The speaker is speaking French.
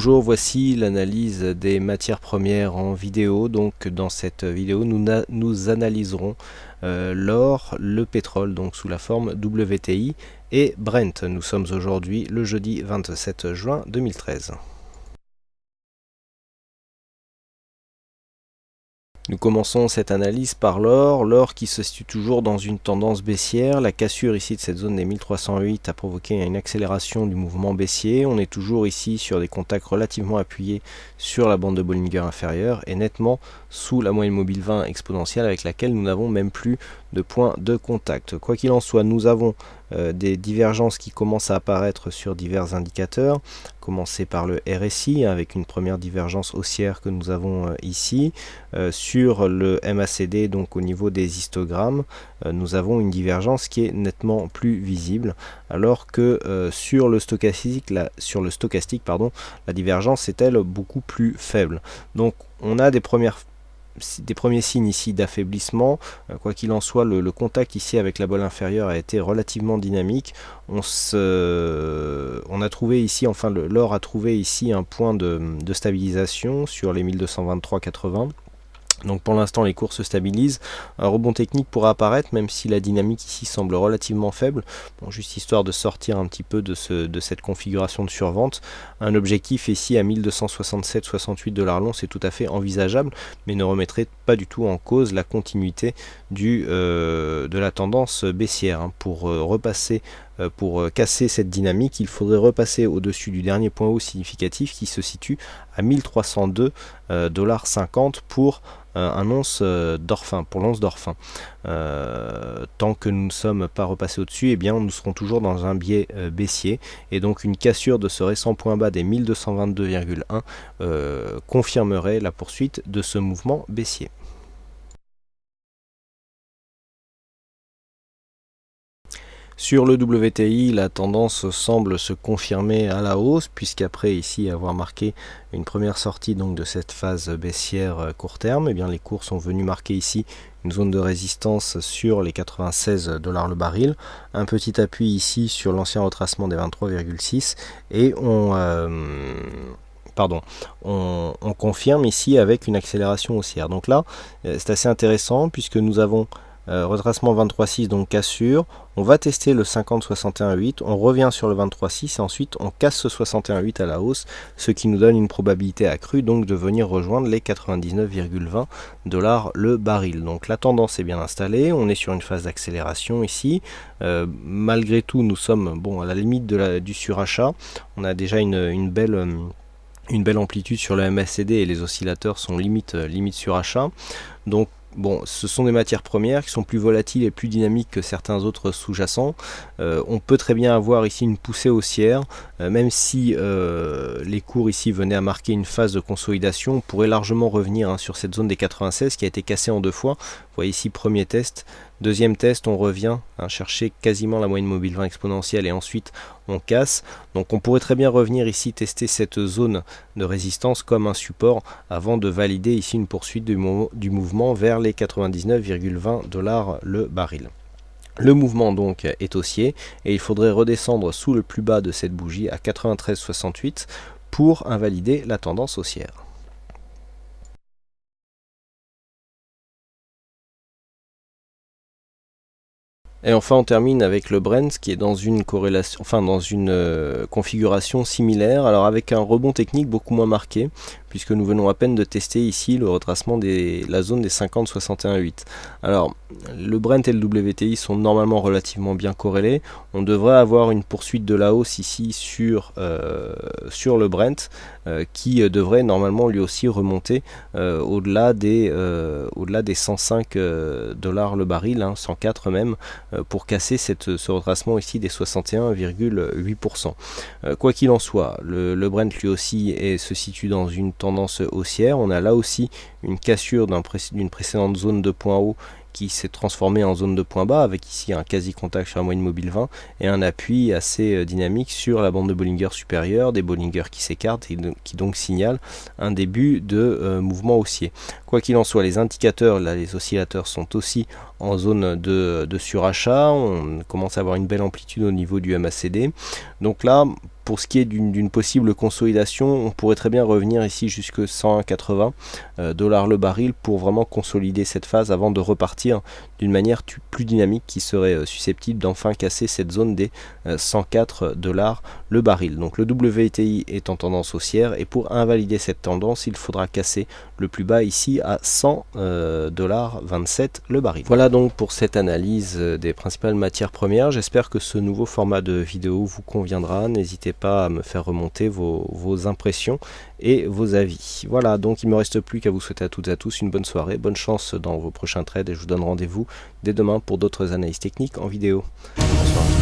Bonjour, voici l'analyse des matières premières en vidéo. Donc dans cette vidéo, nous analyserons l'or, le pétrole, donc sous la forme WTI et Brent. Nous sommes aujourd'hui le jeudi 27 juin 2013. Nous commençons cette analyse par l'or qui se situe toujours dans une tendance baissière. La cassure ici de cette zone des 1308 a provoqué une accélération du mouvement baissier. On est toujours ici sur des contacts relativement appuyés sur la bande de Bollinger inférieure et nettement sous la moyenne mobile 20 exponentielle avec laquelle nous n'avons même plus de point de contact. Quoi qu'il en soit, nous avons des divergences qui commencent à apparaître sur divers indicateurs, commencer par le RSI avec une première divergence haussière que nous avons ici. Sur le MACD, donc au niveau des histogrammes, nous avons une divergence qui est nettement plus visible, alors que sur le stochastique, la divergence est elle beaucoup plus faible. Donc on a des premiers signes ici d'affaiblissement. Quoi qu'il en soit, le contact ici avec la bolle inférieure a été relativement dynamique. On a trouvé ici, enfin l'or a trouvé ici un point de stabilisation sur les 1223,80. Donc pour l'instant les cours se stabilisent, un rebond technique pourra apparaître même si la dynamique ici semble relativement faible. Bon, juste histoire de sortir un petit peu de cette configuration de survente. Un objectif ici à 1267,68 $ l'once c'est tout à fait envisageable, mais ne remettrait pas du tout en cause la continuité de la tendance baissière. Pour casser cette dynamique, il faudrait repasser au-dessus du dernier point haut significatif qui se situe à 1302,50 $ pour l'once d'or fin. Tant que nous ne sommes pas repassés au-dessus, eh bien nous serons toujours dans un biais baissier, et donc une cassure de ce récent point bas des 1222,1 confirmerait la poursuite de ce mouvement baissier. Sur le WTI, la tendance semble se confirmer à la hausse, puisqu'après ici avoir marqué une première sortie donc de cette phase baissière court terme, eh bien les cours sont venus marquer ici une zone de résistance sur les 96 $ le baril, un petit appui ici sur l'ancien retracement des 23,6 et on confirme ici avec une accélération haussière. Donc là, c'est assez intéressant puisque nous avons retracement 23,6, donc cassure, on va tester le 50,61,8, on revient sur le 23,6 et ensuite on casse ce 61,8 à la hausse, ce qui nous donne une probabilité accrue donc de venir rejoindre les 99,20 $ le baril. Donc la tendance est bien installée, on est sur une phase d'accélération ici. Malgré tout, nous sommes à la limite du surachat. On a déjà une belle amplitude sur le MACD et les oscillateurs sont limite surachat. Donc bon, ce sont des matières premières qui sont plus volatiles et plus dynamiques que certains autres sous-jacents. On peut très bien avoir ici une poussée haussière, même si les cours ici venaient à marquer une phase de consolidation, on pourrait largement revenir sur cette zone des 96 qui a été cassée en deux fois. Vous voyez ici premier test, deuxième test, on revient chercher quasiment la moyenne mobile 20 exponentielle et ensuite on casse. Donc on pourrait très bien revenir ici tester cette zone de résistance comme un support avant de valider ici une poursuite du mouvement vers les 99,20 $ le baril. Le mouvement donc est haussier et il faudrait redescendre sous le plus bas de cette bougie à 93,68 pour invalider la tendance haussière. Et enfin on termine avec le Brent qui est dans une configuration similaire, alors avec un rebond technique beaucoup moins marqué, puisque nous venons à peine de tester ici le retracement la zone des 50,61,8. Alors le Brent et le WTI sont normalement relativement bien corrélés, on devrait avoir une poursuite de la hausse ici sur le Brent qui devrait normalement lui aussi remonter au-delà des 105 $ le baril, 104 même, pour casser ce retracement ici des 61,8%. Quoi qu'il en soit, le Brent lui aussi se situe dans une tendance haussière. On a là aussi une cassure d'une précédente zone de point haut qui s'est transformé en zone de point bas avec ici un quasi contact sur la moyenne mobile 20 et un appui assez dynamique sur la bande de Bollinger supérieure, des Bollinger qui s'écartent et qui donc signalent un début de mouvement haussier. Quoi qu'il en soit, les indicateurs, là, les oscillateurs sont aussi en zone de surachat, on commence à avoir une belle amplitude au niveau du MACD, donc là pour ce qui est d'une possible consolidation, on pourrait très bien revenir ici jusque 180 dollars le baril pour vraiment consolider cette phase avant de repartir d'une manière plus dynamique qui serait susceptible d'enfin casser cette zone des 104 dollars le baril. Donc le WTI est en tendance haussière et pour invalider cette tendance, il faudra casser le plus bas ici à 100,27 le baril. Voilà donc pour cette analyse des principales matières premières. J'espère que ce nouveau format de vidéo vous conviendra. N'hésitez pas à me faire remonter vos impressions et vos avis. Voilà, donc il ne me reste plus qu'à vous souhaiter à toutes et à tous une bonne soirée, bonne chance dans vos prochains trades et je vous donne rendez-vous dès demain pour d'autres analyses techniques en vidéo. Bonsoir.